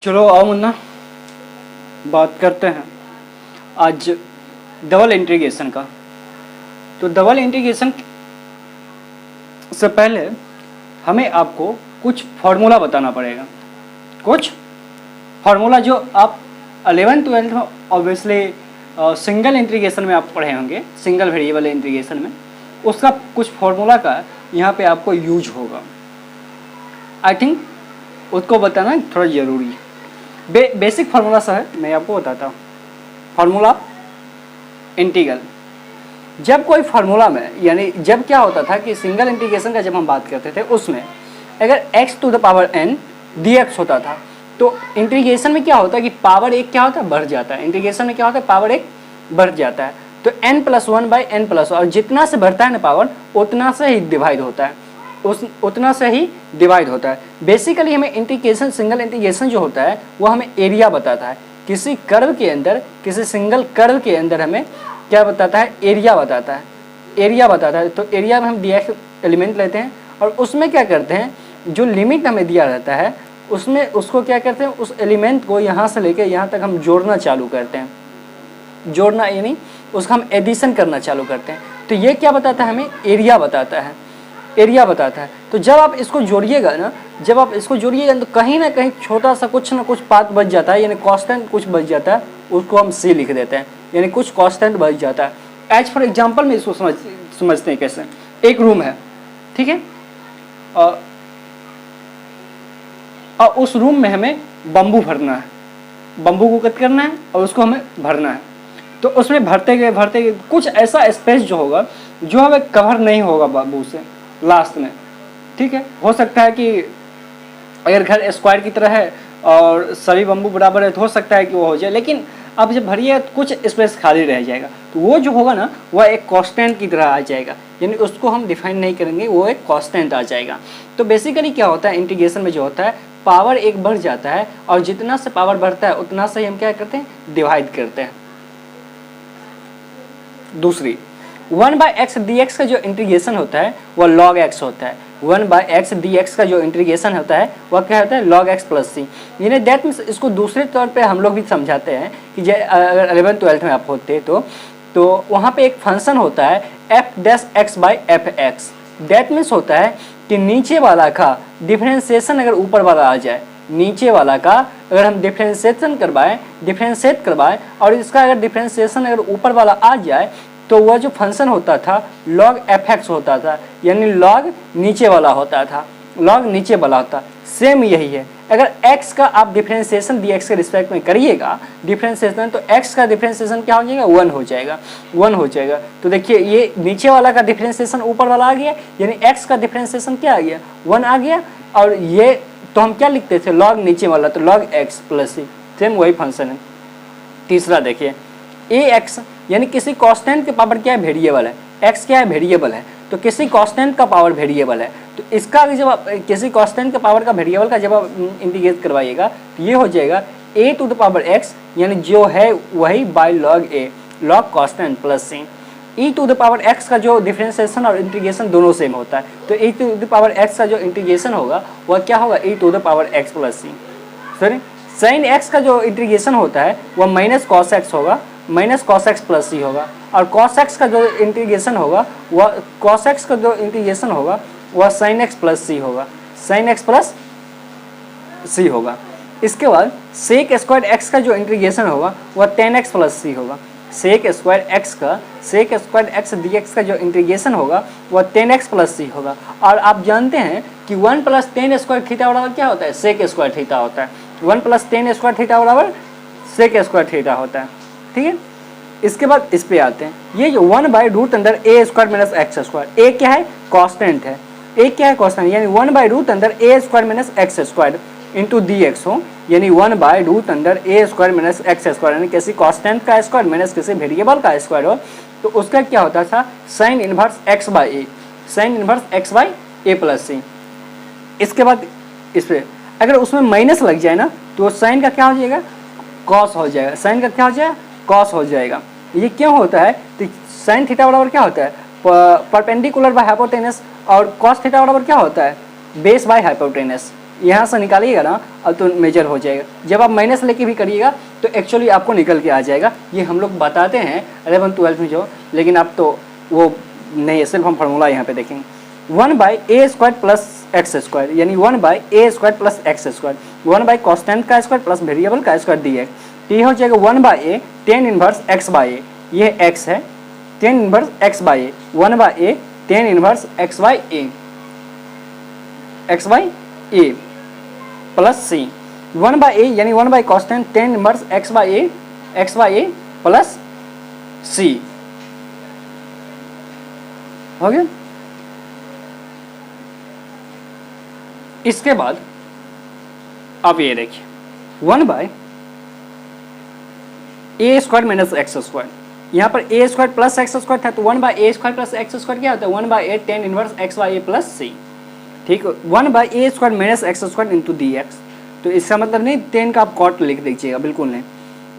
चलो आओ मुन्ना, बात करते हैं आज डबल इंटीग्रेशन का। तो डबल इंटीग्रेशन से पहले हमें आपको कुछ फार्मूला बताना पड़ेगा। कुछ फार्मूला जो आप 11th-12th में ऑब्वियसली सिंगल इंटीग्रेशन में आप पढ़े होंगे, सिंगल वेरिएबल इंटीग्रेशन में, उसका कुछ फार्मूला का यहाँ पे आपको यूज होगा। आई थिंक उसको बताना थोड़ा ज़रूरी है। बेसिक फार्मूला सा है, मैं आपको बताता हूँ। फार्मूला इंटीग्रल, जब कोई फार्मूला में, यानी जब क्या होता था कि सिंगल इंटीग्रेशन का जब हम बात करते थे उसमें अगर x to the power n dx होता था तो इंटीग्रेशन में क्या होता है कि पावर एक क्या होता है, बढ़ जाता है। इंटीग्रेशन में क्या होता है, पावर एक बढ़ जाता है। तो n+1/n+1, और जितना से बढ़ता है ना पावर उतना से ही डिवाइड होता है, उतना से ही डिवाइड होता है। बेसिकली हमें इंटीग्रेशन, सिंगल इंटीग्रेशन जो होता है वो हमें एरिया बताता है। किसी कर्व के अंदर, किसी सिंगल कर्व के अंदर हमें क्या बताता है, एरिया बताता है। एरिया बताता है। तो एरिया में हम dx एलिमेंट लेते हैं और उसमें क्या करते हैं, जो लिमिट हमें दिया रहता है उसमें उसको क्या करते हैं, उस एलिमेंट को यहाँ से लेके यहाँ तक हम जोड़ना चालू करते हैं। जोड़ना यानी उसका हम एडिशन करना चालू करते हैं। तो ये क्या बताता है, हमें एरिया बताता है। एरिया बताता है। तो जब आप इसको जोड़िएगा ना, जब आप इसको जोड़िएगा तो कहीं ना कहीं छोटा सा कुछ ना कुछ पाथ बच जाता है, यानी कांस्टेंट कुछ बच जाता है, उसको हम c लिख देते हैं, यानी कुछ कांस्टेंट बच जाता है। एज फॉर एग्जांपल में इसको समझते हैं कैसे। एक रूम है, ठीक है, और उस रूम में हमें बम्बू भरना है, बम्बू को कट करना है और उसको हमें भरना है। तो उसमें भरते गए कुछ ऐसा स्पेस जो होगा जो हमें कवर नहीं होगा बम्बू से लास्ट में, ठीक है। हो सकता है कि अगर घर स्क्वायर की तरह है और सभी बम्बू बराबर है तो हो सकता है कि वो हो जाए, लेकिन अब जब भरिए तो कुछ स्पेस खाली रह जाएगा। तो वो जो होगा ना वह एक कांस्टेंट की तरह आ जाएगा, यानी उसको हम डिफाइन नहीं करेंगे, वो एक कांस्टेंट आ जाएगा। तो बेसिकली क्या होता है, इंटीग्रेशन में जो होता है पावर एक बढ़ जाता है और जितना से पावर बढ़ता है उतना से हम क्या करते हैं, डिवाइड करते हैं। दूसरी 1/x dx का जो इंटीग्रेशन होता है वह log x होता है। 1/x dx का जो इंटीग्रेशन होता है वह क्या होता है, log x + c। यानी दैट मीन्स इसको दूसरे तौर पे हम लोग भी समझाते हैं कि अगर 11th-12th में आप होते तो वहाँ पे एक फंक्शन होता है f'(x/fx)। दैट मीन्स होता है कि नीचे वाला का डिफरेंशिएशन अगर ऊपर वाला आ जाए, नीचे वाला का अगर हम डिफरेंशिएट करवाएं और इसका अगर डिफरेंशिएशन अगर ऊपर वाला आ जाए तो वह जो फंक्शन होता था log fx होता था, यानी log नीचे वाला होता था, log नीचे वाला होता। सेम यही है, अगर x का आप डिफरेंशिएशन dx के रिस्पेक्ट में करिएगा डिफरेंशिएशन, तो x का डिफरेंशिएशन क्या हो जाएगा, 1 हो जाएगा, 1 हो जाएगा। तो देखिए ये नीचे वाला का डिफरेंशिएशन ऊपर वाला आ गया, यानी x का डिफरेंशिएशन क्या आ गया, 1 आ गया। और ये तो हम क्या लिखते थे, log नीचे वाला, तो log x + c, सेम वही फंक्शन है। तीसरा देखिए ax, यानी किसी कांस्टेंट के पावर क्या है, वेरिएबल है। x क्या है, वेरिएबल है, तो किसी कांस्टेंट का पावर वेरिएबल है। तो इसका जब आप किसी कांस्टेंट के पावर का वेरिएबल का जब आप इंटीग्रेट करवाइएगा तो ये हो जाएगा a⁴x, यानी जो है वही log a, log constant + c। e⁴x का जो डिफरेंशिएशन और इंटीग्रेशन दोनों सेम होता है, तो e⁴x का जो इंटीग्रेशन होगा वह क्या होगा, e⁴x + c। Sorry, sin x का जो इंटीग्रेशन होता है वह -cos x होगा, -cos x + c होगा। और cos x का जो इंटीग्रेशन होगा वह sin x + c होगा, sin x + c होगा। इसके बाद sec² x का जो इंटीग्रेशन होगा वह tan x + c होगा। sec² x dx का जो इंटीग्रेशन होगा वह tan x + c होगा। और आप जानते हैं कि 1 + tan² थीटा बराबर क्या होता है, sec² थीटा होता है। 1 + tan² थीटा बराबर sec² थीटा होता है, ठीक है। इसके बाद इस पे आते हैं, ये जो 1/√a² - x², a क्या है, कांस्टेंट है, a क्या है, कांस्टेंट, यानी 1/√a² - x² इंटू dx हो, यानी 1/√a² - x², यानी किसी कांस्टेंट का स्क्वायर माइनस किसी वेरिएबल का स्क्वायर हो, तो उसका क्या होता था, sin inverse x/a, sin inverse x/a + c। इसके बाद इस पे अगर उसमें माइनस लग जाए ना तो साइन का क्या हो जाएगा, कॉस हो जाएगा, साइन का क्या हो जाएगा, कॉस हो जाएगा। ये क्यों होता है, तो साइन थीटा बराबर क्या होता है, परपेंडिकुलर बाय हाइपोटेनस, और कॉस थीटा बराबर क्या होता है, बेस बाय हाइपोटेनस। यहाँ से निकालिएगा ना अब तो मेजर हो जाएगा। जब आप माइनस लेके भी करिएगा तो एक्चुअली आपको निकल के आ जाएगा। ये हम लोग बताते हैं 11th-12th में जो, लेकिन आप तो वो नहीं है, सिर्फ हम फार्मूला यहाँ पे देखेंगे। 1/a² प्लस एक्स स्क्वायर, यानी 1/a² plus x square, 1 constant का स्क्वायर प्लस वेरिएबल का स्क्वायर डी एक्स। तो ये हो जाएगा 1/a tan inverse x by a, ये x है tan inverse x by a, 1/a tan inverse x by a plus c, 1/a यानी 1 constant tan inverse x by a plus c. हो गया। इसके बाद अब ये देखिए 1/a² माइनस एक्स स्क्वायर, यहाँ पर a² प्लस एक्स स्क्वायर था तो 1/a² प्लस एक्स स्क्वायर क्या होता है 1/a tan inverse x by a plus c. ठीक है, 1/a² minus x square into D x. तो इसका मतलब नहीं 10 का आप कॉट लिख दीजिएगा, बिल्कुल नहीं।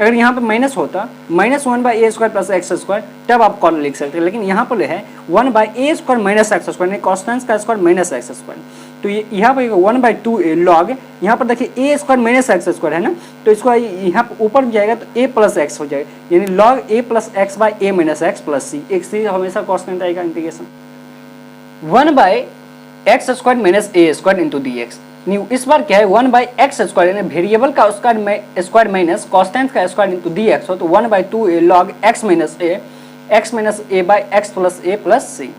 अगर यहाँ पे माइनस होता -1/a² प्लस एक्स स्क्वायर तब आप कॉट लिख सकते हैं, लेकिन यहाँ पर है 1/a² माइनस एक्स स्क्वायर, नहीं कॉन्स्टेंट का स्क्वायर माइनस एक्स स्क्वायर। तो ये यहाँ पर 1/2a लॉग, यहाँ पर देखिए a² माइनस एक्स स्क्वायर है ना, तो इसको यहाँ पर ऊपर जाएगा तो a प्लस एक्स हो जाएगा, यानी log a plus X by A minus X plus C. एक सी हमेशा कॉन्स्टेंट आएगा integration 1/x² minus a² into D X. इस बार क्या है 1/x² यानी वेरिएबल का स्क्वायर माइनस कॉन्स्टेंट का स्क्वायर इंटू डी एक्स हो, तो 1/2a log x minus a by X plus A plus C.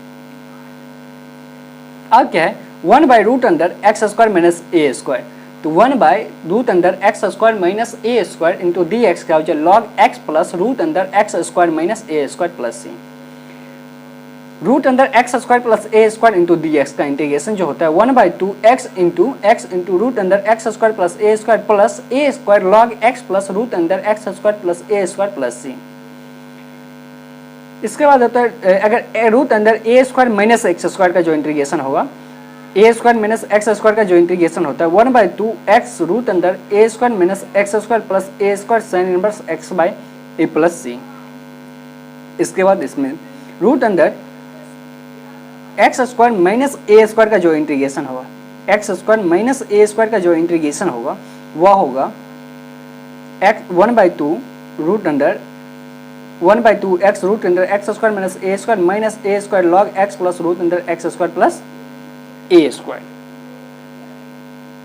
अब क्या है 1/रूट अंदर x² माइनस a², तो 1/रूट अंदर x² minus a² into D x क्या हो जाए लॉग x प्लस रूट अंदर x² माइनस a² प्लस सी। रूट अंदर x² plus a² into D X का इंटीग्रेशन जो होता है 1/2x इंटू रूट अंदर x² plus a² plus a² log x plus root अंदर x² plus a² plus c. इसके बाद होता है अगर रूट अंदर a² माइनस x² का जो इंटीग्रेशन होगा, a² माइनस x² का जो इंटीग्रेशन होता है 1/2x रूट अंदर a² minus x² plus a² sine inverse x by a plus c. इसके बाद इसमें रूट अंदर x² माइनस a² का जो इंटीग्रेशन होगा, x² माइनस a² का जो इंटीग्रेशन होगा वह होगा 1/2 रूट अंदर 1/2x रूट अंदर x² minus a² log x plus root अंदर x² प्लस a²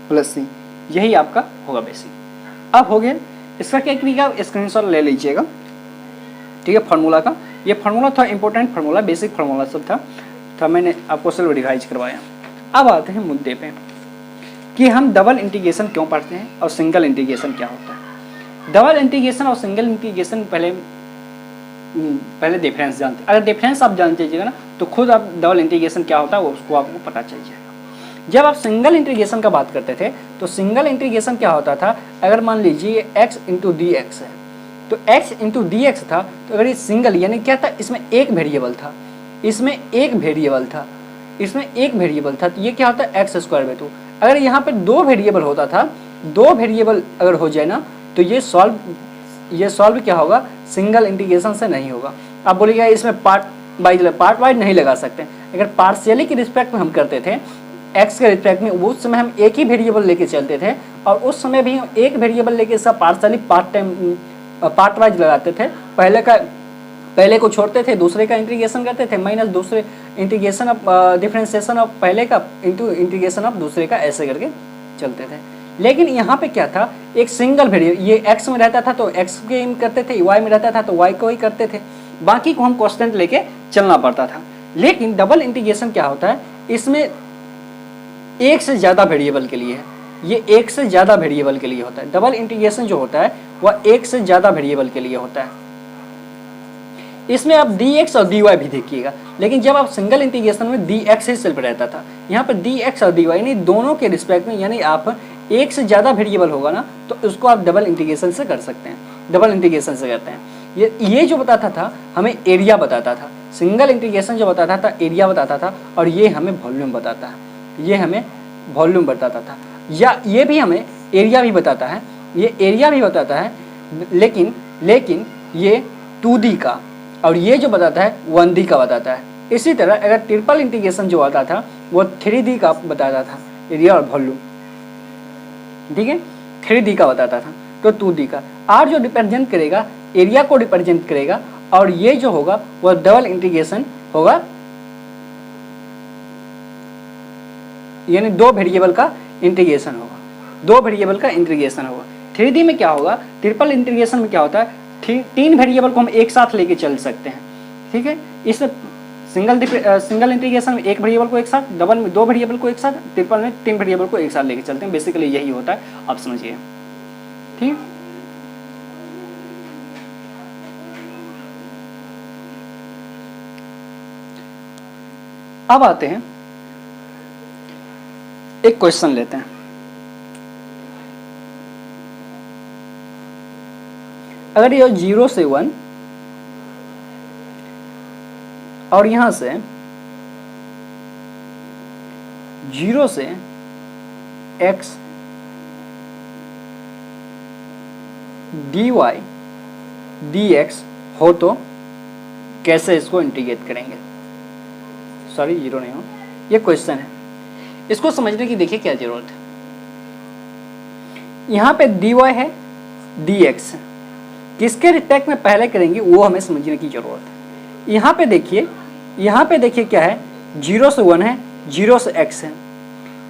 प्लस सी। यही आपका होगा बेसिक। अब हो गया, इसका क्या करिएगा स्क्रीनशॉट ले लीजिएगा, ठीक है। फार्मूला का ये फार्मूला था इंपॉर्टेंट फार्मूला, बेसिक फार्मूला सब था, तो मैंने आपको सिर्फ रिवाइज करवाया। अब आते हैं मुद्दे पे कि हम डबल इंटीग्रेशन क्यों पढ़ते हैं और सिंगल इंटीग्रेशन क्या होता है। डबल इंटीग्रेशन और सिंगल इंटीग्रेशन पहले डिफरेंस जानते हैं। अगर डिफरेंस आप जान लीजिएगा ना तो खुद आप डबल इंटीग्रेशन क्या होता है वो उसको आपको पता चल जाएगा। जब आप सिंगल इंटीग्रेशन का बात करते थे तो सिंगल इंटीग्रेशन क्या होता था, अगर मान लीजिए x इंटू डी एक्स है तो x इंटू डी एक्स था, तो अगर ये सिंगल यानी क्या था इसमें एक वेरिएबल था, इसमें एक वेरिएबल था तो ये क्या होता है x²/2। अगर यहाँ पे दो वेरिएबल होता था, दो वेरिएबल अगर हो जाए ना तो ये सॉल्व क्या होगा सिंगल इंटीग्रेशन से नहीं होगा। आप बोलिएगा इसमें पार्ट वाइज नहीं लगा सकते। अगर पार्शियली के रिस्पेक्ट में हम करते थे x के रिस्पेक्ट में, उस समय हम एक ही वेरिएबल लेके चलते थे और उस समय भी हम एक वेरिएबल लेके सब पार्शियली पार्ट वाइज लगाते थे। पहले को छोड़ते थे, दूसरे का इंटीग्रेशन करते थे, माइनस दूसरे इंटीग्रेशन ऑफ डिफरेंशिएशन ऑफ पहले का इंटू इंटीग्रेशन ऑफ दूसरे का, ऐसे करके चलते थे। लेकिन यहाँ पे क्या था, एक सिंगल वेरिएबल, ये x में रहता था तो x के इन करते थे, y में रहता था तो y को ही करते थे, बाकी को हम कांस्टेंट लेके चलना पड़ता था। लेकिन डबल इंटीग्रेशन क्या होता है, इसमें एक से ज़्यादा वेरिएबल के लिए है, ये एक से ज़्यादा वेरिएबल के लिए होता है। डबल इंटीग्रेशन जो होता है वह एक से ज़्यादा वेरिएबल के लिए होता है। इसमें आप dx और dy भी देखिएगा, लेकिन जब आप सिंगल इंटीग्रेशन में dx ही सिर्फ रहता था, यहाँ पर dx और dy यानी दोनों के रिस्पेक्ट में, यानी आप एक से ज़्यादा वेरिएबल होगा ना तो उसको आप डबल इंटीग्रेशन से कर सकते हैं, डबल इंटीग्रेशन से करते हैं। ये जो बताता था हमें एरिया बताता था, सिंगल इंटीग्रेशन जो बताता था एरिया बताता था, और ये हमें वॉल्यूम बताता है, ये हमें वॉल्यूम बताता था, या ये भी हमें एरिया भी बताता है, ये एरिया भी बताता है, लेकिन ये 2D का, और ये जो बताता है 1D का बताता है। इसी तरह अगर ट्रिपल इंटीग्रेशन जो आता था वो 3D का बताता था, एरिया और वॉल्यूम। ठीक है, 3D का बताता था, तो 2D का। R जो रिप्रेजेंट करेगा एरिया को रिप्रेजेंट करेगा, और ये जो होगा वह डबल इंटीग्रेशन होगा, यानी दो वेरिएबल का इंटीग्रेशन होगा, दो वेरिएबल का इंटीग्रेशन होगा। 3D में क्या होगा, ट्रिपल इंटीग्रेशन में क्या होता है, तीन वेरिएबल को हम एक साथ लेके चल सकते हैं, ठीक है। इस सिंगल इंटीग्रेशन में एक वेरिएबल को एक साथ, डबल में दो वेरिएबल को एक साथ, ट्रिपल में तीन वेरिएबल को एक साथ लेके चलते हैं। बेसिकली यही होता है, आप समझिए, ठीक। अब आते हैं, एक क्वेश्चन लेते हैं। अगर ये 0 से 1 और यहां से 0 से x dy dx हो तो कैसे इसको इंटीग्रेट करेंगे। सॉरी 0 नहीं हो, ये क्वेश्चन है, इसको समझने की देखिए क्या जरूरत है। यहां पे dy है, dx है, किसके रिस्पेक्ट में पहले करेंगे वो हमें समझने की जरूरत है। यहाँ पे देखिए क्या है, 0 से 1 है, 0 से x है,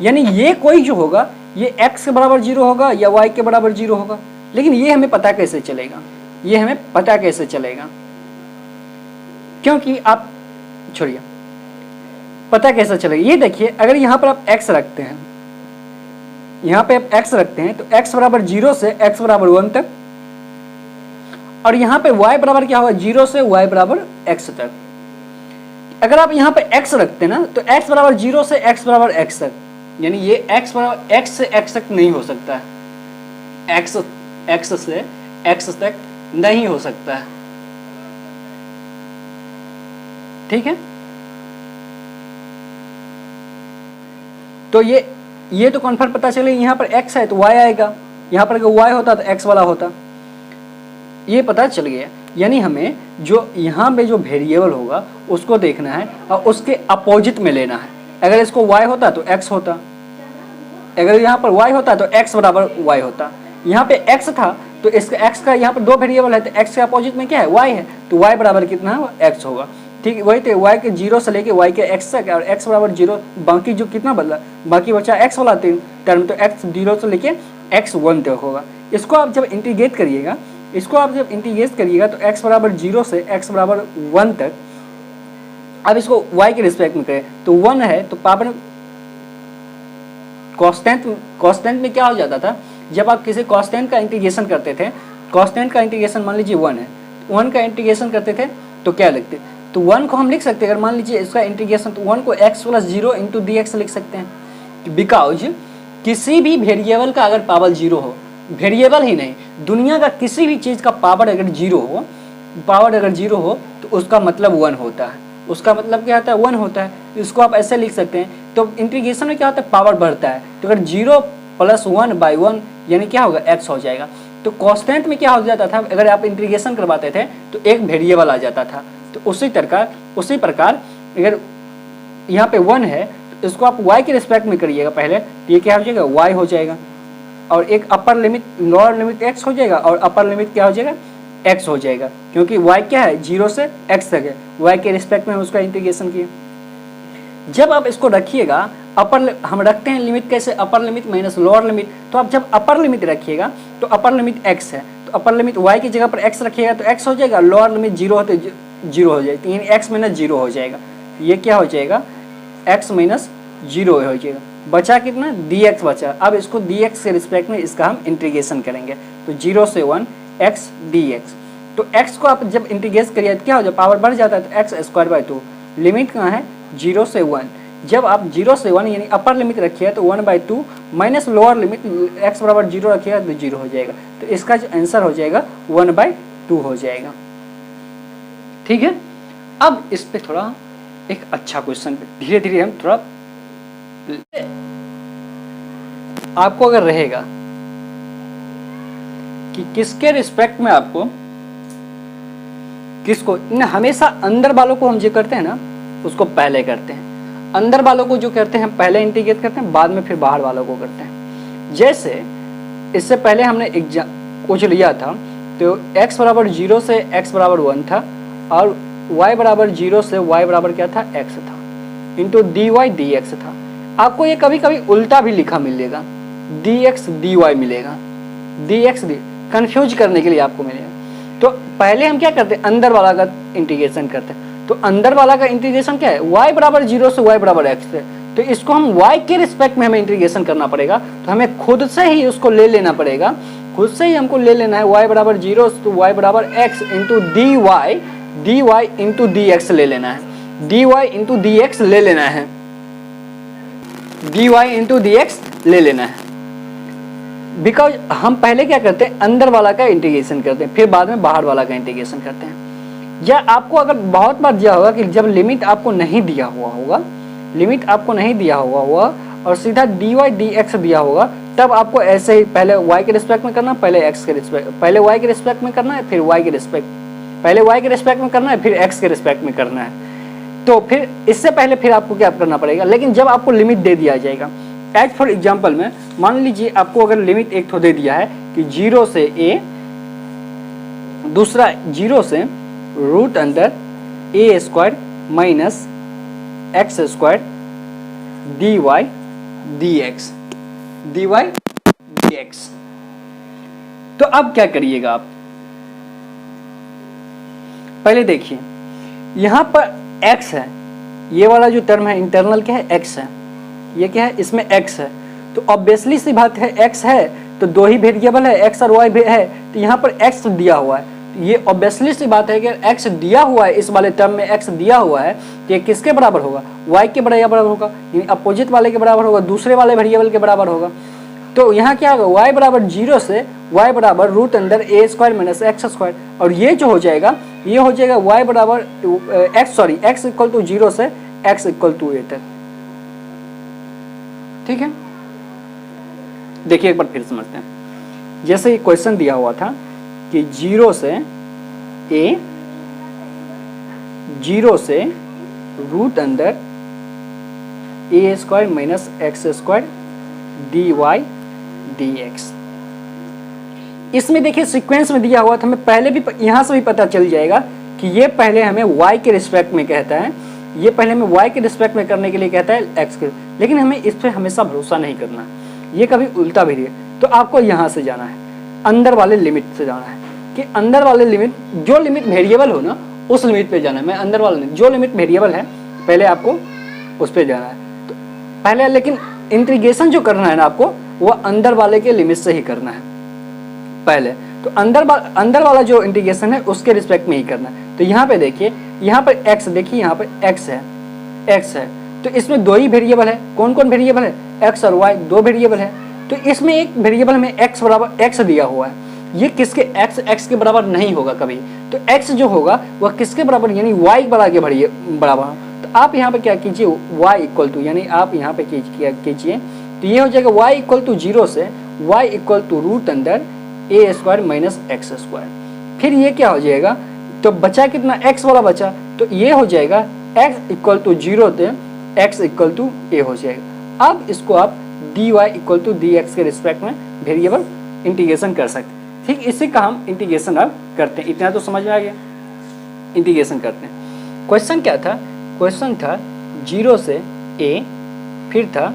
यानी ये कोई जो होगा ये x के बराबर 0 होगा या y के बराबर 0 होगा। लेकिन ये हमें पता कैसे चलेगा, ये हमें पता कैसे चलेगा, क्योंकि आप छोड़िए, पता कैसे चलेगा ये देखिए। अगर यहाँ पर आप x रखते हैं, यहाँ पे आप x रखते हैं, तो x बराबर 0 से x बराबर 1 तक, और यहाँ पे y बराबर क्या होगा, 0 से y बराबर x तक। अगर आप यहाँ पे x रखते हैं ना, तो x बराबर 0 से x बराबर x तक, यानी ये x बराबर x से x तक नहीं हो सकता है, x से x तक नहीं हो सकता है, ठीक है। तो ये तो कन्फर्म पता चले, यहाँ पर x है तो y आएगा, यहाँ पर अगर y होता तो x वाला होता, ये पता चल गया। यानी हमें जो यहाँ पे जो वेरिएबल होगा उसको देखना है और उसके अपोजिट में लेना है। अगर इसको y होता तो x होता, अगर यहाँ पर y होता तो x बराबर y होता। यहाँ पे x था तो इसका x का यहाँ पर दो वेरिएबल है, तो x के अपोजिट में क्या है, y है, तो y बराबर कितना है, x होगा, ठीक। वही तो y के 0 से लेके y के x तक, और x बराबर 0, बाकी जो कितना बदला, बाकी बचा x वाला टर्म, तो x 0 से लेके x 1 तक होगा। इसको आप जब इंटीग्रेट करिएगा, तो x बराबर 0 से x बराबर 1 तक, अब इसको y के रिस्पेक्ट में करें तो 1 है, तो पावर कांस्टेंट में क्या हो जाता था, जब आप किसी कांस्टेंट का इंटीग्रेशन करते थे, कांस्टेंट का इंटीग्रेशन मान लीजिए 1 है, 1 का इंटीग्रेशन करते थे तो क्या लिखते, तो 1 को हम लिख सकते हैं, अगर मान लीजिए इसका इंटीग्रेशन, तो 1 को x प्लस 0 इंटू dx लिख सकते हैं। बिकॉज किसी भी वेरिएबल का अगर पावर 0 हो, वेरिएबल ही नहीं, दुनिया का किसी भी चीज़ का पावर अगर 0 हो तो उसका मतलब 1 होता है, उसका मतलब क्या होता है, 1 होता है। इसको आप ऐसे लिख सकते हैं। तो इंटीग्रेशन में क्या होता है, पावर बढ़ता है, तो अगर 0 प्लस 1 बाई 1 यानी क्या होगा, x हो जाएगा। तो कांस्टेंट में क्या हो जाता था, अगर आप इंटीग्रेशन करवाते थे तो एक वेरिएबल आ जाता था। तो उसी प्रकार अगर यहाँ पे 1 है तो इसको आप y के रिस्पेक्ट में करिएगा पहले, तो ये क्या हो जाएगा, y हो जाएगा, और एक upper limit lower limit x हो जाएगा, और अपर लिमिट क्या हो जाएगा, x हो जाएगा, क्योंकि y क्या है, 0 से x तक है, y के रिस्पेक्ट में हम उसका इंटीग्रेशन किए। जब आप इसको रखिएगा, हम रखते हैं लिमिट कैसे, upper limit minus lower limit, तो आप जब अपर लिमिट रखिएगा तो अपर लिमिट x है, तो अपर लिमिट y की जगह पर x रखिएगा तो x हो जाएगा, लोअर लिमिट 0 होते 0 हो जाएगी, यानी x माइनस 0 हो जाएगा, ये क्या हो जाएगा, x माइनस 0 हो जाएगा, बचा कितना, dx बचा। अब इसको dx के रिस्पेक्ट में इसका हम इंटीग्रेशन करेंगे, तो 0 से 1 x dx, तो x को आप जब इंटीग्रेट करिए तो क्या हो जाए, पावर बढ़ जाता है, तो x स्क्वायर बाई 2, लिमिट कहाँ है, 0 से 1। जब आप 0 से 1 यानी अपर लिमिट रखिए तो 1/2 माइनस लोअर लिमिट x बराबर 0 रखिएगा तो 0 हो जाएगा, तो इसका जो आंसर हो जाएगा 1/2 हो जाएगा, ठीक है। अब इस पे थोड़ा एक अच्छा क्वेश्चन धीरे धीरे हम थोड़ा, आपको अगर रहेगा कि किसके रिस्पेक्ट में आपको किसको, हमेशा अंदर वालों को हम जो करते हैं ना उसको पहले करते हैं, अंदर वालों को जो करते हैं पहले इंटीग्रेट करते हैं, बाद में फिर बाहर वालों को करते हैं। जैसे इससे पहले हमने कुछ लिया था, तो x बराबर 0 से x बराबर 1 था और y बराबर 0 से y बराबर क्या था, x था, इंटू dy dx था। आपको ये कभी कभी उल्टा भी लिखा मिलेगा, dx dy मिलेगा, dx कंफ्यूज करने के लिए आपको मिलेगा। तो पहले हम क्या करते हैं, अंदर वाला का इंटीग्रेशन करते हैं। तो अंदर वाला का इंटीग्रेशन क्या है, y बराबर 0 से y बराबर x है, तो इसको हम y के रिस्पेक्ट में हमें इंटीग्रेशन करना पड़ेगा। तो हमें खुद से ही उसको ले लेना पड़ेगा, खुद से ही हमको ले लेना है y बराबर 0 तो y बराबर x into dy into dx ले लेना है, dy इंटू dx ले लेना है, dy इंटू dx ले लेना है। बिकॉज हम पहले क्या करते हैं, अंदर वाला का इंटीग्रेशन करते हैं, फिर बाद में बाहर वाला का इंटीग्रेशन करते हैं। या आपको अगर बहुत बार दिया होगा कि जब लिमिट आपको नहीं दिया हुआ होगा, लिमिट आपको नहीं दिया हुआ होगा और सीधा dy dx दिया होगा, तब आपको ऐसे ही पहले y के रिस्पेक्ट में करना, पहले x के रिस्पेक्ट, पहले y के रिस्पेक्ट में करना है, फिर y के रिस्पेक्ट, पहले y के रिस्पेक्ट में करना है, फिर x के रिस्पेक्ट में करना है। तो फिर इससे पहले फिर आपको क्या करना पड़ेगा, लेकिन जब आपको लिमिट दे दिया जाएगा, एज फॉर एग्जाम्पल में मान लीजिए आपको अगर लिमिट एक तो दे दिया है कि 0 से a, दूसरा 0 से root under a square minus x square dy dx, तो अब क्या करिएगा आप, पहले देखिए यहां पर x है, ये वाला जो टर्म है इंटरनल क्या है, x है, ये क्या है, इसमें x है, तो ऑब्वियसली सी बात है x है तो दो ही वेरिएबल है, x और y भी है, तो यहाँ पर x दिया हुआ है, ये ऑब्वियसली सी बात है कि x दिया हुआ है, इस वाले टर्म में x दिया हुआ है, तो ये किसके बराबर होगा, y के बराबर होगा, यानी अपोजिट वाले के बराबर होगा, दूसरे वाले वेरिएबल के बराबर होगा। तो यहाँ क्या होगा, y बराबर 0 से y बराबर root under a square minus x square, और ये जो हो जाएगा ये हो जाएगा y बराबर x इक्वल टू 0 से x इक्वल टू a तक। ठीक है, देखिए एक बार फिर समझते हैं। जैसे ये क्वेश्चन दिया हुआ था कि 0 से root under a square minus x square dy dx, इसमें देखिए सीक्वेंस में दिया हुआ था, हमें पहले भी यहां से भी पता चल जाएगा कि ये पहले हमें y के रिस्पेक्ट में कहता है, ये पहले हमें y के रिस्पेक्ट में करने के लिए कहता है x के, लेकिन हमें इस पर हमेशा भरोसा नहीं करना, ये कभी उल्टा भी है। तो आपको यहाँ से जाना है, अंदर वाले लिमिट से जाना है, कि अंदर वाले लिमिट, जो लिमिट वेरिएबल हो ना उस लिमिट पे जाना है। मैं अंदर वाला नहीं, जो लिमिट वेरिएबल है पहले आपको उस पर जाना है। तो पहले लेकिन इंटीग्रेशन जो करना है ना आपको, वो अंदर वाले के लिमिट से ही करना है पहले। तो अंदर वाला जो इंटीग्रेशन है उसके रिस्पेक्ट में ही करना है। तो यहाँ पे देखिए, यहाँ पर x, देखिए यहाँ पर x है, तो इसमें दो ही वेरिएबल है। कौन कौन वेरिएबल है, x और y, दो वेरिएबल है। तो इसमें एक वेरिएबल में x बराबर x दिया हुआ है, ये किसके x के बराबर नहीं होगा कभी। तो x जो होगा वह किसके बराबर, यानी y बराबर। तो आप यहाँ पे क्या कीजिए, y इक्वल टू, यानी आप यहाँ पे कीजिए, तो ये हो जाएगा y इक्वल टू 0 से y equal to root under a square minus x square. फिर ये क्या हो जाएगा, तो बचा कितना, x वाला बचा, तो ये हो जाएगा x इक्वल टू 0 से x इक्वल टू a हो जाएगा। अब इसको आप dy इक्वल टू dx के रिस्पेक्ट में वेरिएबल इंटीग्रेशन कर सकते हैं। ठीक, इसी का हम इंटीग्रेशन अब करते हैं। इतना तो समझ में आ गया, इंटीग्रेशन करते हैं। क्वेश्चन क्या था, क्वेश्चन था 0 से a, फिर था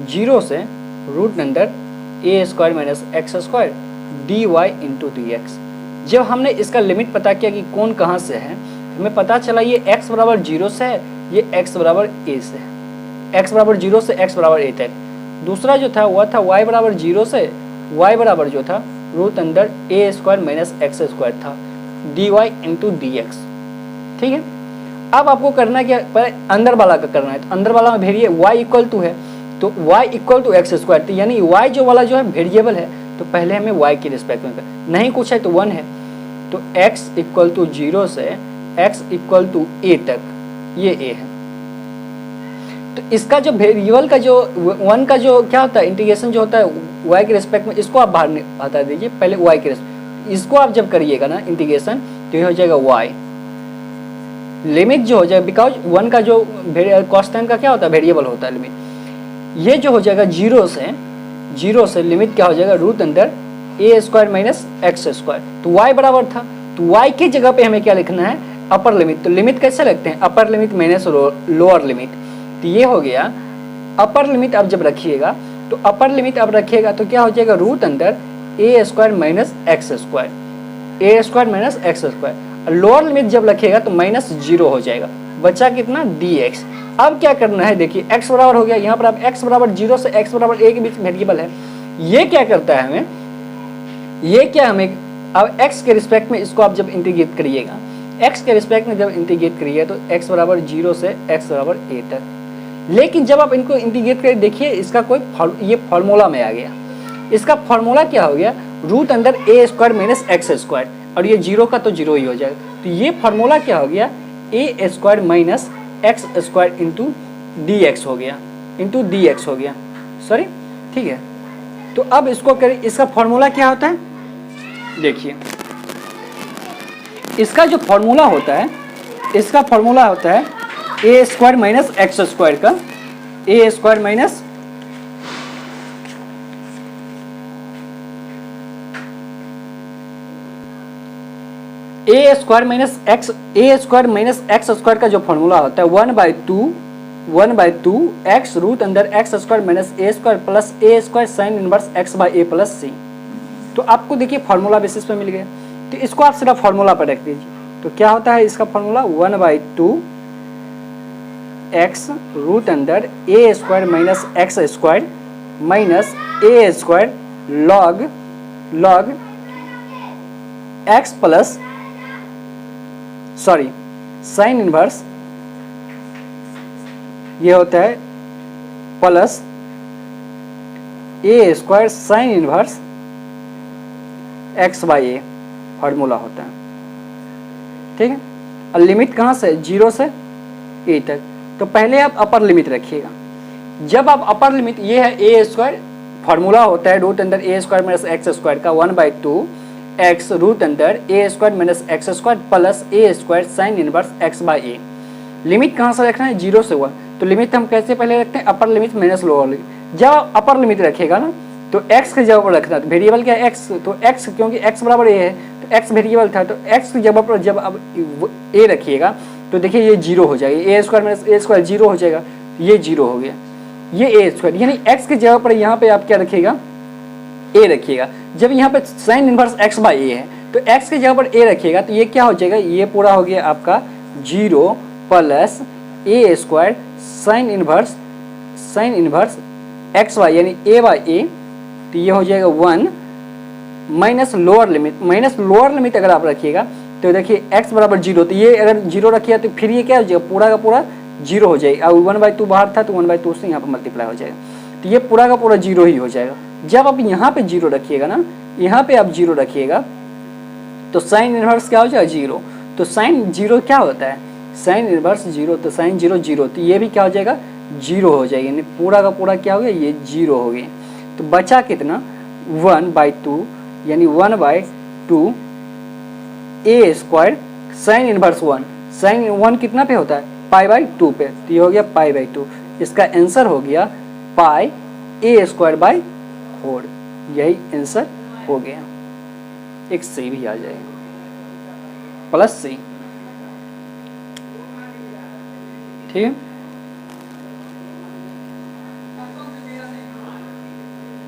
0 से root under a square minus x square dy into dx। जब हमने इसका लिमिट पता किया कि कौन कहाँ से है, हमें पता चला ये x बराबर 0 से है, ये x बराबर a से है, x बराबर 0 से x बराबर a तक। दूसरा जो था वह था y बराबर 0 से y बराबर जो था root under a square minus x square था dy इंटू dx। ठीक है, अब आपको करना क्या, पहले अंदर वाला का करना है। तो अंदर वाला में वेरिए y इक्वल टू है, तो y equal to X square, तो यानी y जो वाला जो है वेरिएबल है, तो पहले हमें y के रिस्पेक्ट में नहीं कुछ है तो 1 है, तो x इक्वल टू 0 से x इक्वल टू a तक, ये a है। तो इसका जो वेरिएबल का जो 1 का जो क्या होता है, इंटीग्रेशन जो होता है y के रिस्पेक्ट में, इसको आप बाहर हटा दीजिए, पहले y के रिस्पेक्ट, इसको आप जब करिएगा ना इंटीग्रेशन, तो ये हो जाएगा y लिमिट जो हो जाएगा, बिकॉज 1 का जो कॉन्स्टेंट का क्या होता है, वेरिएबल होता है लिमिट, ये जो हो जाएगा 0 जीरो से लिमिट क्या हो जाएगा, root under a square minus x square. तो y बराबर था, तो y की जगह पे हमें क्या लिखना है, अपर लिमिट। तो लिमिट कैसे लगते हैं, upper limit minus lower limit. तो ये हो गया अपर लिमिट। अब जब रखिएगा तो अपर लिमिट अब रखिएगा तो क्या हो जाएगा, root under a square minus x square, a square minus x square. Lower limit जब रखिएगा तो माइनस जीरो हो जाएगा, बचा कितना, डी एक्स। अब क्या करना है, देखिए x बराबर हो गया, यहाँ पर अब x बराबर जीरो से x बराबर a के बीच वेरिएबल है। ये क्या करता है हमें, ये क्या हमें, अब x के रिस्पेक्ट में इसको आप जब इंटीग्रेट करिएगा, x के रिस्पेक्ट में जब इंटीग्रेट करिए तो x बराबर जीरो से x बराबर a तक। लेकिन जब आप इनको इंटीग्रेट करें, देखिए इसका कोई ये फॉर्मूला में आ गया। इसका फॉर्मूला क्या हो गया, root under a square minus x square, और ये जीरो का तो जीरो ही हो जाएगा। तो ये फॉर्मूला क्या हो गया, a square minus x square into D x हो गया, इंटू डी एक्स हो गया, सॉरी, ठीक है। तो अब इसको करें, इसका फॉर्मूला क्या होता है, देखिए इसका जो फॉर्मूला होता है, इसका फॉर्मूला होता है a square minus x square का, a square minus a square minus x, a square minus x square का जो फॉर्मूला होता है 1/2 x root under x square minus a square plus a square sine inverse x by a plus c. तो आपको देखिए formula basis पे मिल गया, तो इसको आप सिर्फ फॉर्मूला पर रख दीजिए। तो क्या होता है इसका formula, 1/2 x root under a square minus x square minus a square log x plus, sorry, sine inverse, ये होता है plus a square sine inverse x by a, formula होता है, ठीक है। और लिमिट कहाँ से, जीरो से ए तक। तो पहले आप अपर लिमिट रखिएगा। जब आप अपर लिमिट, ये है ए स्क्वायर, फॉर्मूला होता है root under a square minus x square का 1/2 x root under a square minus x square plus a square sine inverse x by a. Limit कहाँ से रखना है, जीरो से 1। तो लिमिट हम कैसे पहले रखते हैं, upper limit minus lower limit. जब आप अपर लिमिट रखिएगा ना तो x की जगह पर रखना, तो वेरिएबल क्या है, x। तो x क्योंकि x बराबर a है तो x वेरिएबल था, तो x की जगह पर जब अब a रखिएगा तो देखिए ये जीरो हो जाएगा, ए square minus a square zero हो जाएगा, ये जीरो हो गया, ये ए स्क्वायर। यानी x की जगह पर यहाँ पे आप क्या रखिएगा, a रखिएगा। जब यहाँ पे साइन इनवर्स x बाई ए है तो x की जगह पर a रखिएगा, तो ये क्या हो जाएगा, ये पूरा हो गया आपका zero plus a square sine inverse x y यानी ए बाई ए, तो ये हो जाएगा 1 माइनस लोअर लिमिट अगर आप रखिएगा तो देखिए x बराबर जीरो, तो ये अगर जीरो रखिएगा तो फिर ये क्या हो जाएगा, पूरा का पूरा जीरो हो जाएगा। और 1/2 बाहर था तो 1/2 से यहाँ पर मल्टीप्लाई हो जाएगा, तो ये पूरा का पूरा जीरो ही हो जाएगा। जब आप यहाँ पे जीरो रखिएगा ना, यहाँ पे आप जीरो रखिएगा तो साइन इनवर्स क्या हो जाएगा, जीरो। तो साइन जीरो क्या होता है, साइन इनवर्स जीरो, तो साइन जीरो जीरो, तो ये भी क्या हो जाएगा, जीरो हो जाएगा। यानी पूरा का पूरा क्या हो गया, ये जीरो हो गया। तो बचा कितना, 1/2 यानी 1/2 ए स्क्वायर साइन इनवर्स 1, साइन 1 कितना पे होता है, π/2 पे, तो ये हो गया π/2। इसका आंसर हो गया पाई ए स्क्वायर बाई 4, यही आंसर हो गया। एक सी भी आ जाएगा, प्लस सी, ठीक है।